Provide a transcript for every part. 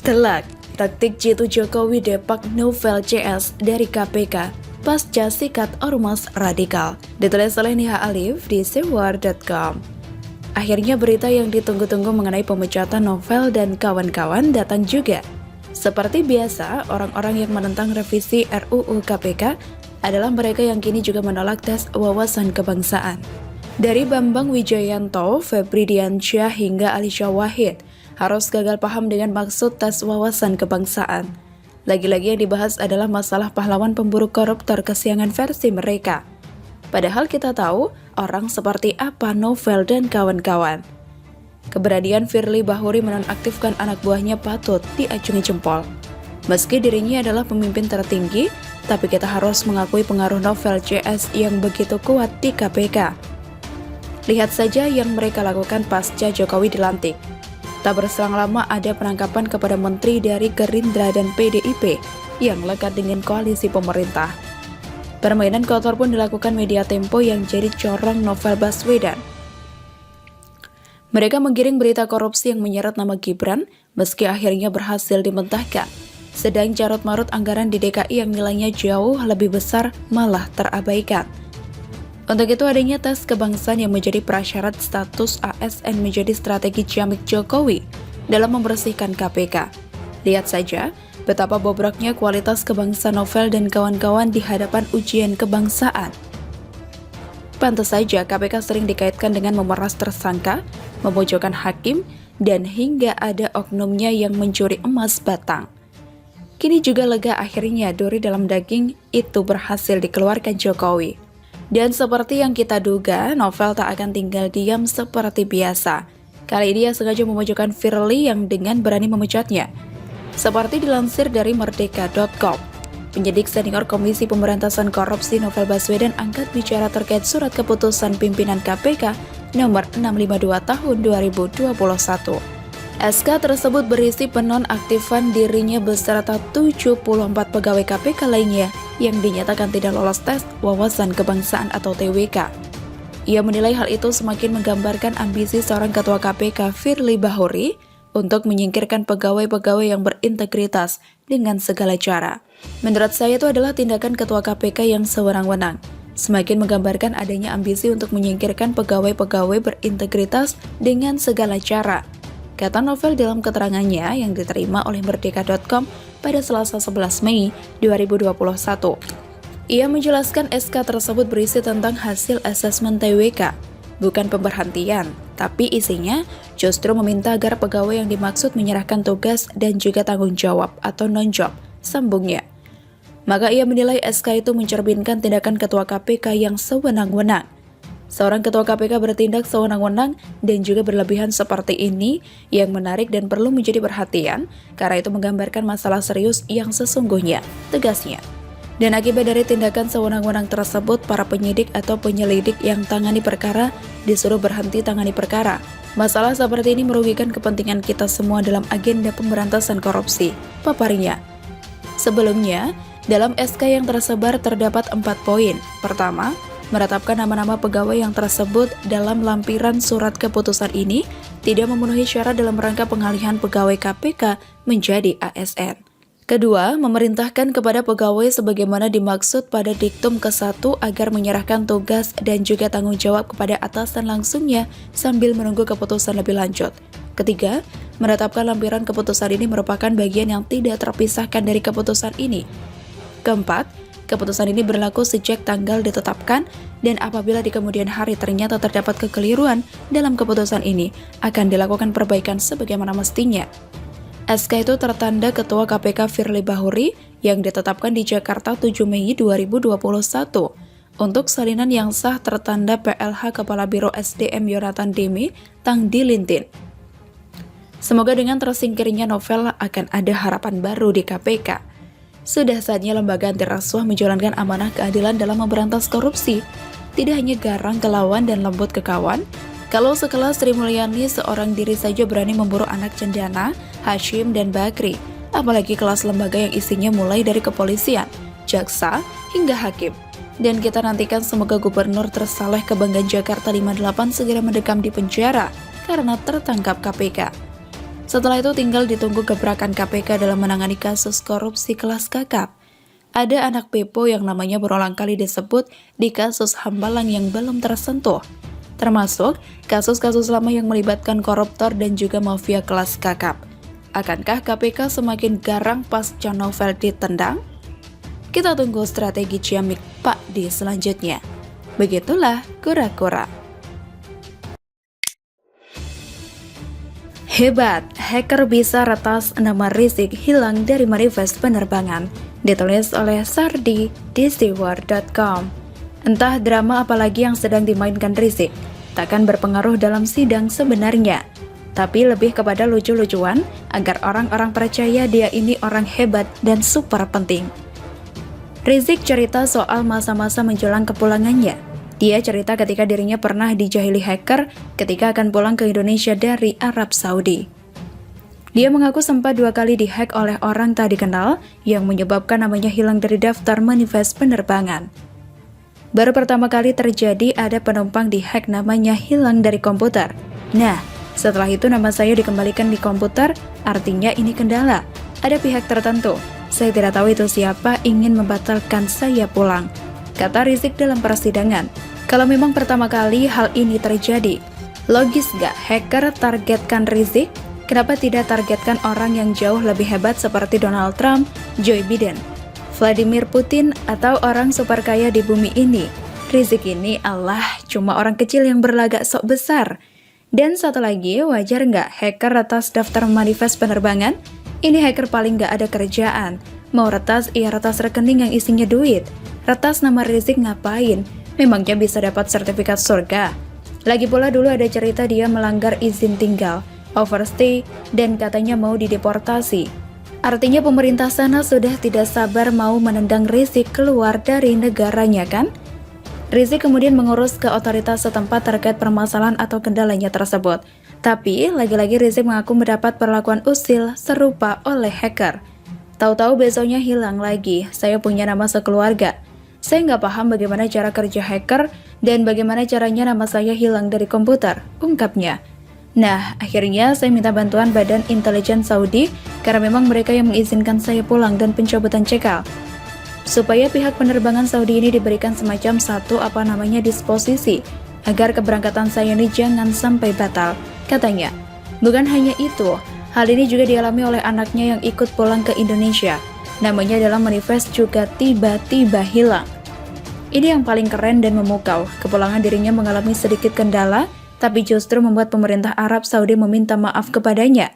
Telak, taktik jitu Jokowi depak novel CS dari KPK pasca sikat ormas radikal. Ditulis oleh Niha Alif di sewar.com. Akhirnya berita yang ditunggu-tunggu mengenai pemecatan novel dan kawan-kawan datang juga. Seperti biasa, orang-orang yang menentang revisi RUU KPK adalah mereka yang kini juga menolak tes wawasan kebangsaan. Dari Bambang Wijayanto, Febri Diansyah hingga Alisha Wahid harus gagal paham dengan maksud tes wawasan kebangsaan. Lagi-lagi yang dibahas adalah masalah pahlawan pemburu koruptor kesiangan versi mereka. Padahal kita tahu orang seperti apa novel dan kawan-kawan. Keberanian Firly Bahuri menonaktifkan anak buahnya patut diacungi jempol. Meski dirinya adalah pemimpin tertinggi, tapi kita harus mengakui pengaruh novel CS yang begitu kuat di KPK. Lihat saja yang mereka lakukan pasca Jokowi dilantik. Tak berselang lama ada penangkapan kepada menteri dari Gerindra dan PDIP yang lekat dengan koalisi pemerintah. Permainan kotor pun dilakukan media Tempo yang jadi corong novel Baswedan. Mereka menggiring berita korupsi yang menyeret nama Gibran meski akhirnya berhasil dimentahkan. Sedang carut-marut anggaran di DKI yang nilainya jauh lebih besar malah terabaikan. Untuk itu adanya tes kebangsaan yang menjadi prasyarat status ASN menjadi strategi ciamik Jokowi dalam membersihkan KPK. Lihat saja betapa bobroknya kualitas kebangsaan novel dan kawan-kawan di hadapan ujian kebangsaan. Pantas saja KPK sering dikaitkan dengan memeras tersangka, memojokkan hakim, dan hingga ada oknumnya yang mencuri emas batang. Kini juga lega akhirnya duri dalam daging itu berhasil dikeluarkan Jokowi. Dan seperti yang kita duga, novel tak akan tinggal diam seperti biasa. Kali ini ia sengaja memojokkan Firly yang dengan berani memecatnya. Seperti dilansir dari merdeka.com, penyidik senior Komisi Pemberantasan Korupsi Novel Baswedan angkat bicara terkait surat keputusan pimpinan KPK nomor 652 tahun 2021. SK tersebut berisi penonaktifan dirinya beserta 74 pegawai KPK lainnya yang dinyatakan tidak lolos tes wawasan kebangsaan atau TWK. Ia menilai hal itu semakin menggambarkan ambisi seorang ketua KPK Firly Bahuri untuk menyingkirkan pegawai-pegawai yang berintegritas dengan segala cara. Menurut saya itu adalah tindakan ketua KPK yang sewenang-wenang, semakin menggambarkan adanya ambisi untuk menyingkirkan pegawai-pegawai berintegritas dengan segala cara. Kata novel dalam keterangannya yang diterima oleh merdeka.com pada Selasa 11 Mei 2021. Ia menjelaskan SK tersebut berisi tentang hasil asesmen TWK, bukan pemberhentian, tapi isinya justru meminta agar pegawai yang dimaksud menyerahkan tugas dan juga tanggung jawab atau non-job, sambungnya. Maka ia menilai SK itu mencerminkan tindakan ketua KPK yang sewenang-wenang. Seorang ketua KPK bertindak sewenang-wenang dan juga berlebihan seperti ini yang menarik dan perlu menjadi perhatian karena itu menggambarkan masalah serius yang sesungguhnya, tegasnya. Dan akibat dari tindakan sewenang-wenang tersebut, para penyidik atau penyelidik yang tangani perkara disuruh berhenti tangani perkara. Masalah seperti ini merugikan kepentingan kita semua dalam agenda pemberantasan korupsi, paparnya. Sebelumnya, dalam SK yang tersebar terdapat 4 poin. Pertama, menetapkan nama-nama pegawai yang tersebut dalam lampiran surat keputusan ini tidak memenuhi syarat dalam rangka pengalihan pegawai KPK menjadi ASN. Kedua, memerintahkan kepada pegawai sebagaimana dimaksud pada diktum ke-1 agar menyerahkan tugas dan juga tanggung jawab kepada atasan langsungnya sambil menunggu keputusan lebih lanjut. Ketiga, menetapkan lampiran keputusan ini merupakan bagian yang tidak terpisahkan dari keputusan ini. Keempat, keputusan ini berlaku sejak tanggal ditetapkan dan apabila di kemudian hari ternyata terdapat kekeliruan dalam keputusan ini, akan dilakukan perbaikan sebagaimana mestinya. SK itu tertanda Ketua KPK Firly Bahuri yang ditetapkan di Jakarta 7 Mei 2021 untuk salinan yang sah tertanda PLH Kepala Biro SDM Yonatan Demi Tang Dilintin. Semoga dengan tersingkirnya novel akan ada harapan baru di KPK. Sudah saatnya lembaga anti rasuah menjalankan amanah keadilan dalam memberantas korupsi. Tidak hanya garang ke lawan dan lembut ke kawan. Kalau sekelas Sri Mulyani seorang diri saja berani memburu anak cendana, Hashim dan Bakri, apalagi kelas lembaga yang isinya mulai dari kepolisian, jaksa, hingga hakim. Dan kita nantikan semoga Gubernur tersaleh kebanggaan Jakarta 58 segera mendekam di penjara karena tertangkap KPK. Setelah itu tinggal ditunggu gebrakan KPK dalam menangani kasus korupsi kelas kakap. Ada anak Pepo yang namanya berulang kali disebut di kasus Hambalang yang belum tersentuh, termasuk kasus-kasus lama yang melibatkan koruptor dan juga mafia kelas kakap. Akankah KPK semakin garang pasca novel ditendang? Kita tunggu strategi ciamik Pak di selanjutnya. Begitulah kura-kura. Hebat, hacker bisa retas nama Rizik hilang dari manifest penerbangan. Ditulis oleh Sardi di steward.com. Entah drama apalagi yang sedang dimainkan Rizik, takkan berpengaruh dalam sidang sebenarnya. Tapi lebih kepada lucu-lucuan agar orang-orang percaya dia ini orang hebat dan super penting. Rizik cerita soal masa-masa menjelang kepulangannya. Dia cerita ketika dirinya pernah dijahili hacker ketika akan pulang ke Indonesia dari Arab Saudi. Dia mengaku sempat 2 kali dihack oleh orang tak dikenal yang menyebabkan namanya hilang dari daftar manifest penerbangan. Baru pertama kali terjadi ada penumpang dihack namanya hilang dari komputer. Nah, setelah itu nama saya dikembalikan di komputer, artinya ini kendala. Ada pihak tertentu, saya tidak tahu itu siapa, ingin membatalkan saya pulang, kata Rizik dalam persidangan. Kalau memang pertama kali hal ini terjadi, logis gak hacker targetkan Rizik? Kenapa tidak targetkan orang yang jauh lebih hebat seperti Donald Trump, Joe Biden, Vladimir Putin, atau orang super kaya di bumi ini? Rizik ini Allah, cuma orang kecil yang berlagak sok besar. Dan satu lagi, wajar nggak hacker retas daftar manifest penerbangan? Ini hacker paling nggak ada kerjaan. Mau retas, ia retas rekening yang isinya duit. Retas nama Rizik ngapain? Memangnya bisa dapat sertifikat surga? Lagi pula dulu ada cerita dia melanggar izin tinggal, overstay, dan katanya mau dideportasi. Artinya pemerintah sana sudah tidak sabar mau menendang Rizik keluar dari negaranya kan? Rizik kemudian mengurus ke otoritas setempat terkait permasalahan atau kendalanya tersebut. Tapi, lagi-lagi Rizik mengaku mendapat perlakuan usil serupa oleh hacker. Tahu-tahu besoknya hilang lagi, saya punya nama sekeluarga. Saya nggak paham bagaimana cara kerja hacker dan bagaimana caranya nama saya hilang dari komputer, ungkapnya. Nah, akhirnya saya minta bantuan Badan Intelijen Saudi karena memang mereka yang mengizinkan saya pulang dan pencabutan cekal. Supaya pihak penerbangan Saudi ini diberikan semacam disposisi agar keberangkatan saya ini jangan sampai batal, katanya. Bukan hanya itu, hal ini juga dialami oleh anaknya yang ikut pulang ke Indonesia. Namanya dalam manifest juga tiba-tiba hilang. Ini yang paling keren dan memukau, kepulangan dirinya mengalami sedikit kendala, tapi justru membuat pemerintah Arab Saudi meminta maaf kepadanya.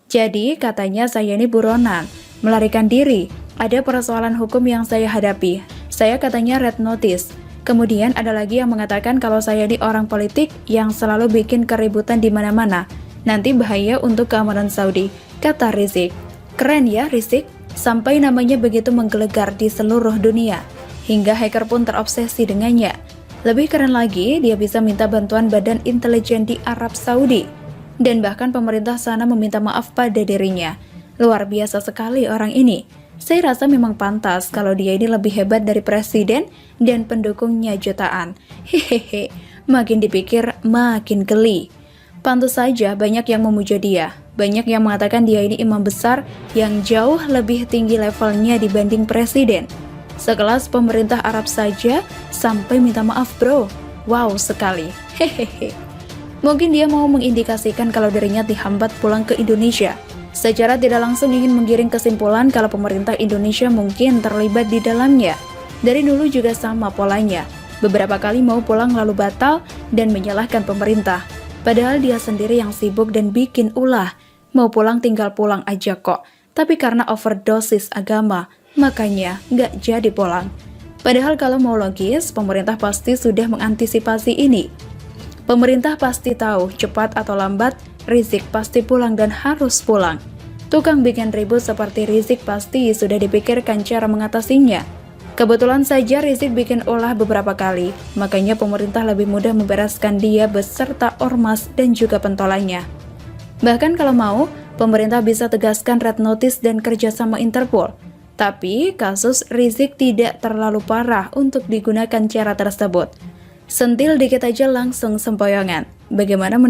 Jadi, katanya saya ini buronan, melarikan diri, ada persoalan hukum yang saya hadapi. Saya katanya red notice. Kemudian ada lagi yang mengatakan kalau saya ini orang politik yang selalu bikin keributan di mana-mana. Nanti bahaya untuk keamanan Saudi, kata Rizik. Keren ya Rizik, sampai namanya begitu menggelegar di seluruh dunia. Hingga hacker pun terobsesi dengannya. Lebih keren lagi, dia bisa minta bantuan Badan Intelijen di Arab Saudi. Dan bahkan pemerintah sana meminta maaf pada dirinya. Luar biasa sekali orang ini. Saya rasa memang pantas kalau dia ini lebih hebat dari presiden dan pendukungnya jutaan. Hehehe, makin dipikir makin geli. Pantas saja banyak yang memuja dia. Banyak yang mengatakan dia ini imam besar yang jauh lebih tinggi levelnya dibanding presiden. Sekelas pemerintah Arab saja sampai minta maaf bro. Wow sekali. Hehehe. Mungkin dia mau mengindikasikan kalau dirinya dihambat pulang ke Indonesia. Secara tidak langsung ingin menggiring kesimpulan kalau pemerintah Indonesia mungkin terlibat di dalamnya. Dari dulu juga sama polanya. Beberapa kali mau pulang lalu batal dan menyalahkan pemerintah. Padahal dia sendiri yang sibuk dan bikin ulah. Mau pulang tinggal pulang aja kok. Tapi karena overdosis agama, makanya nggak jadi pulang. Padahal kalau mau logis, pemerintah pasti sudah mengantisipasi ini. Pemerintah pasti tahu, cepat atau lambat, Rizik pasti pulang dan harus pulang. Tukang bikin ribut seperti Rizik pasti sudah dipikirkan cara mengatasinya. Kebetulan saja Rizik bikin ulah beberapa kali, makanya pemerintah lebih mudah membereskan dia beserta ormas dan juga pentolannya. Bahkan kalau mau, pemerintah bisa tegaskan red notice dan kerjasama Interpol. Tapi, kasus Rizik tidak terlalu parah untuk digunakan cara tersebut. Sentil dikit aja langsung sempoyongan. Bagaimana menurut